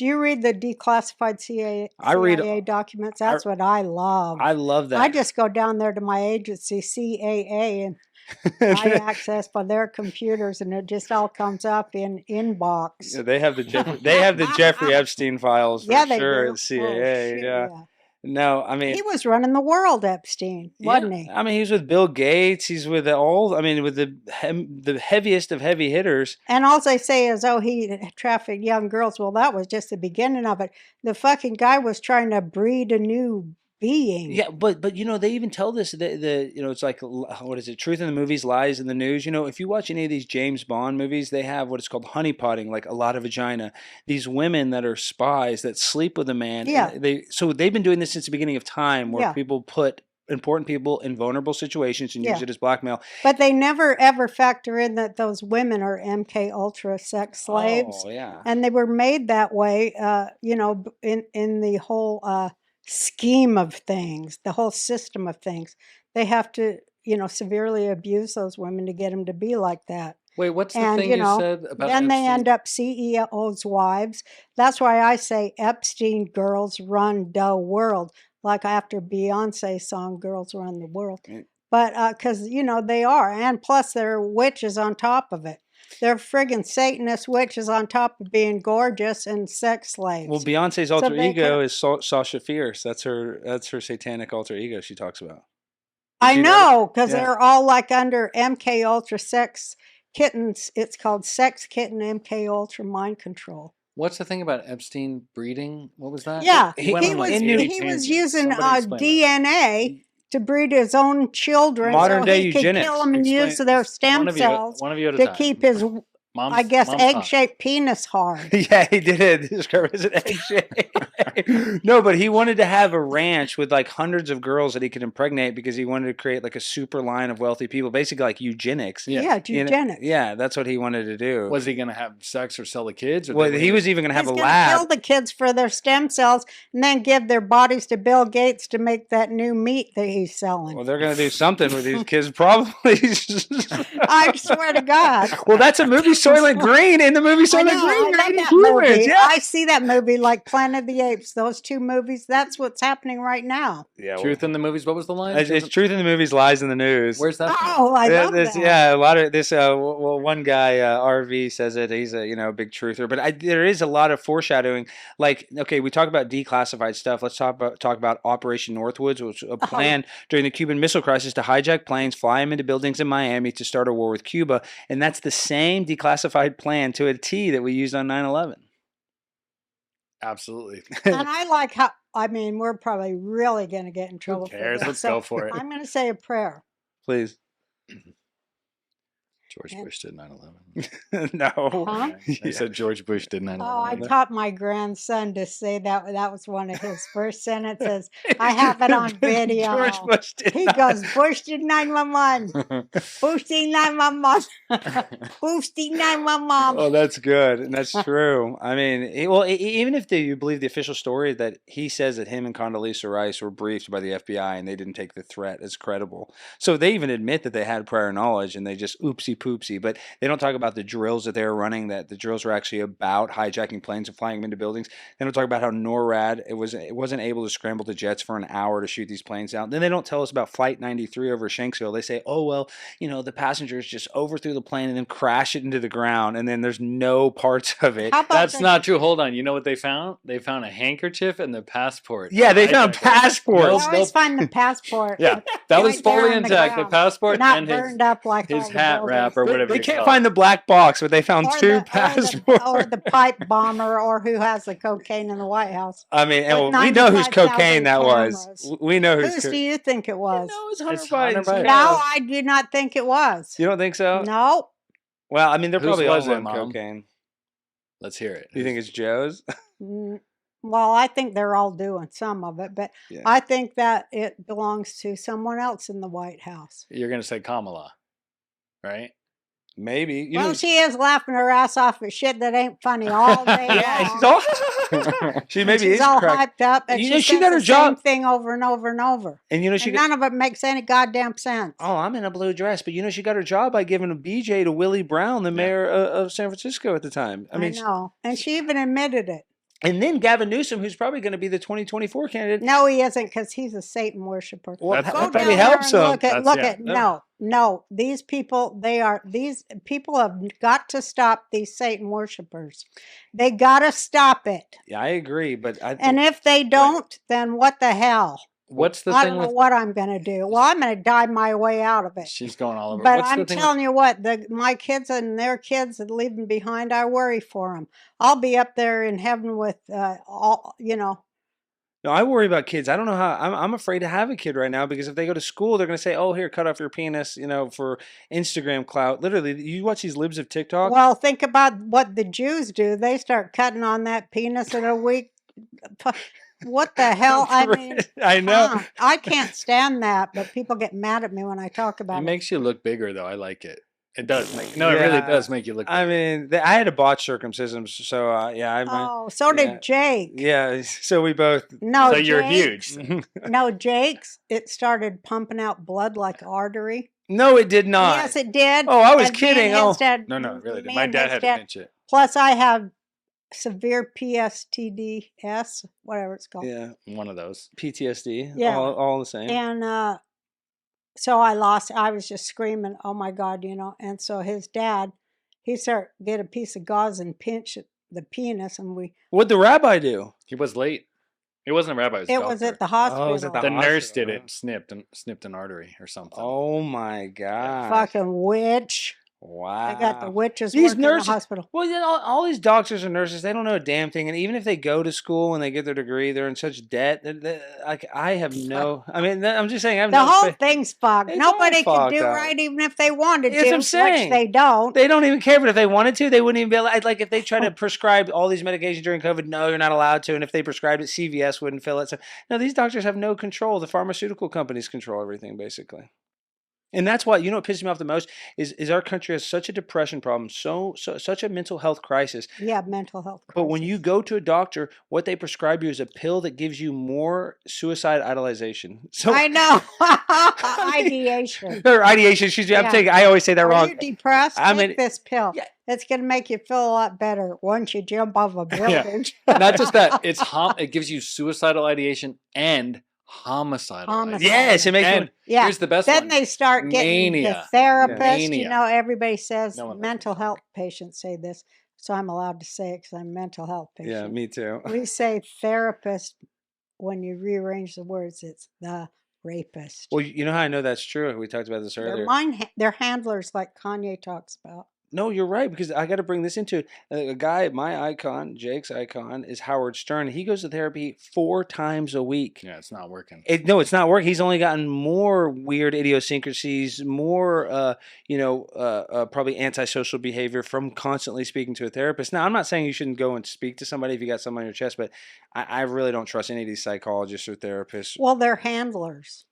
Do you read the declassified CIA documents? That's what I love. I love that. I just go down there to my agency, CAA, and I access by their computers, and it just all comes up in inbox. Yeah, they have the Jeffrey Epstein files for sure at CAA. Yeah. No, I mean, he was running the world, Epstein, wasn't he? I mean, he's with Bill Gates. He's with with the heaviest of heavy hitters. And all they say is, oh, he trafficked young girls. Well, that was just the beginning of it. The fucking guy was trying to breed a new being. Yeah, but they even tell this, it's like, what is it, truth in the movies, lies in the news. If you watch any of these James Bond movies, they have what is called honeypotting, like a lot of vagina. These women that are spies that sleep with a man. Yeah. So they've been doing this since the beginning of time, where people put important people in vulnerable situations and use it as blackmail. But they never ever factor in that those women are MK Ultra sex slaves. Oh, yeah. And they were made that way, in the whole scheme of things, the whole system of things. They have to, severely abuse those women to get them to be like that. Wait, what's the thing you said about then Epstein? They end up CEOs' wives. That's why I say Epstein girls run the world. Like after Beyonce's song, Girls Run the World. But because, they are. And plus they're witches on top of it. They're friggin' Satanist witches on top of being gorgeous and sex slaves. Well, Beyonce's alter ego is Sasha Fierce. That's her satanic alter ego she talks about. I know, because they're all like under MK Ultra sex kittens. It's called Sex Kitten MK Ultra Mind Control. What's the thing about Epstein breeding? What was that? Yeah, he was using DNA to breed his own children, modern day he could kill them and use their stem cells to keep his, egg-shaped penis hard. Yeah, he did. Describe it as an egg-shaped. No, but he wanted to have a ranch with like hundreds of girls that he could impregnate because he wanted to create like a super line of wealthy people, basically like eugenics. Yeah, eugenics. Yeah, that's what he wanted to do. Was he going to have sex or sell the kids? Well, he was even going to have a lab. Kill the kids for their stem cells and then give their bodies to Bill Gates to make that new meat that he's selling. Well, they're going to do something with these kids, probably. I swear to God. Well, that's a movie. Soylent Green in the movie Soylent Green. I love that movie. Yeah. I see that movie like Planet of the Apes. Those two movies. That's what's happening right now. Yeah. Truth in the movies. What was the line? It's truth in the movies, lies in the news. Where's that? Oh, I love that. Yeah, a lot of this. Well, one guy, RV, says it. He's a big truther. But there is a lot of foreshadowing. Like, okay, we talk about declassified stuff. Let's talk about Operation Northwoods, which was a plan during the Cuban Missile Crisis to hijack planes, fly them into buildings in Miami to start a war with Cuba, and that's the same declassified plan to a T that we used on 9/11. Absolutely. And I like how, we're probably really going to get in trouble. Who cares? For this. Let's go for it. I'm going to say a prayer. Please. George Bush did 9/11. No. Huh? I said George Bush did 9/11. Oh, I taught my grandson to say that. That was one of his first sentences. I have it on video. George Bush did. He goes, Bush did 911. Bush did 911. Bush did 911. Oh, that's good. And that's true. I mean, even if you believe the official story that he says that him and Condoleezza Rice were briefed by the FBI and they didn't take the threat as credible. So they even admit that they had prior knowledge and they just oopsie poopsie, but they don't talk about the drills that they were running, that the drills were actually about hijacking planes and flying them into buildings. They don't talk about how NORAD, it wasn't able to scramble the jets for an hour to shoot these planes down. Then they don't tell us about Flight 93 over Shanksville. They say, oh, well, the passengers just overthrew the plane and then crash it into the ground, and then there's no parts of it. That's not true. Hold on. You know what they found? They found a handkerchief and the passport. Yeah, they found passports. I always find the passport. Yeah, that was fully intact. The passport not and burned up like his hat wrap or whatever. They can't find the black box, but they found two passports. Or the pipe bomber, or who has the cocaine in the White House. I mean, we know whose cocaine that was. We know whose. Whose do you think it was? It's Hunter Biden. No, I do not think it was. You don't think so? No. Well, I mean, they're probably all on Mom? cocaine. Let's hear it. Do you think it's Joe's? Well, I think they're all doing some of it, but I think that it belongs to someone else in the White House. You're going to say Kamala, right? Maybe. She is laughing her ass off at shit that ain't funny all day long. She's all hyped up, and she got her job same thing over and over and over. And none of it makes any goddamn sense. Oh, I'm in a blue dress, but she got her job by giving a BJ to Willie Brown, the mayor of San Francisco at the time. I know, and she even admitted it. And then Gavin Newsom, who's probably going to be the 2024 candidate. No, he isn't, because he's a Satan worshiper. Well, That's- Go that down probably there helps and him. look That's- at yeah. no. These people have got to stop these Satan worshipers. They got to stop it. Yeah, I agree. But I think, And if they don't, then what the hell? What's the I thing don't know with? what I'm going to do. Well, I'm going to die my way out of it. She's going all over. But What's I'm the thing telling you what, my kids and their kids that leave them behind, I worry for them. I'll be up there in heaven with all, no, I worry about kids. I don't know how. I'm afraid to have a kid right now because if they go to school, they're going to say, "Oh, here, cut off your penis," for Instagram clout. Literally, you watch these libs of TikTok. Well, think about what the Jews do. They start cutting on that penis in a week. What the hell? I mean, I know. I can't stand that, but people get mad at me when I talk It about it. makes you look bigger, though. I like it. It does. It really Yeah. does make you look bigger. I mean, I had a botched circumcision, so yeah. Oh, so did Jake. Yeah, so we both. No, So you're Jake's- huge. No, Jake's. It started pumping out blood like artery. No, it did not. Yes, it did. Oh, I was And me kidding. and Oh. his dad- No, it really did. me My and dad his had to pinch it. Plus, I have severe PSTDS, whatever it's called. Yeah, One of those. PTSD. Yeah. all the same. And so I was just screaming, oh my God, And so his dad, he get a piece of gauze and pinch the penis, and What'd the rabbi do? He was late. It wasn't a rabbi. It was, a it was doctor. at the hospital. it was at The nurse hospital, did huh? it. Snipped an artery or something. Oh my god! Fucking witch. Wow. I got the witches These working nurses- in the hospital. Well, all these doctors and nurses, they don't know a damn thing. And even if they go to school and they get their degree, they're in such debt. Like, I have no... I mean, I'm just saying... I have The no whole fa- thing's fucked. It's all Nobody can fucked do up. right even if they wanted That's to, what I'm saying. which they don't. They don't even care, but if they wanted to, they wouldn't even be able... Like, if they try to prescribe all these medications during COVID, no, you're not allowed to. And if they prescribed it, CVS wouldn't fill it. So, no, these doctors have no control. The pharmaceutical companies control everything, basically. And that's why, what pisses me off the most is our country has such a depression problem, such a mental health crisis. Yeah, mental health crisis. But when you go to a doctor, what they prescribe you is a pill that gives you more suicide idolization. So I know. Ideation. or ideation. Excuse me. Yeah. I always say that Are wrong. you depressed? I Take mean- this pill. Yeah. It's going to make you feel a lot better once you jump off a building. Not just that. It gives you suicidal ideation and homicidal. Homicide. ideation. Yes, it makes And you. Yeah. here's the best Then one. they start getting Mania. the therapist. Mania. Everybody says No one likes mental it. health patients say this, so I'm allowed to say it because I'm a mental health patient. Yeah, me too. We say therapist when you rearrange the words. It's the rapist. Well, you know how I know that's true? We talked about this earlier. They're handlers like Kanye talks about. No, you're right, because I got to bring this into it. A guy, my icon, Jake's icon, is Howard Stern. He goes to therapy 4 times a week. Yeah, it's not working. No, it's not working. He's only gotten more weird idiosyncrasies, more, probably antisocial behavior from constantly speaking to a therapist. Now, I'm not saying you shouldn't go and speak to somebody if you got something on your chest, but I really don't trust any of these psychologists or therapists. Well, they're handlers.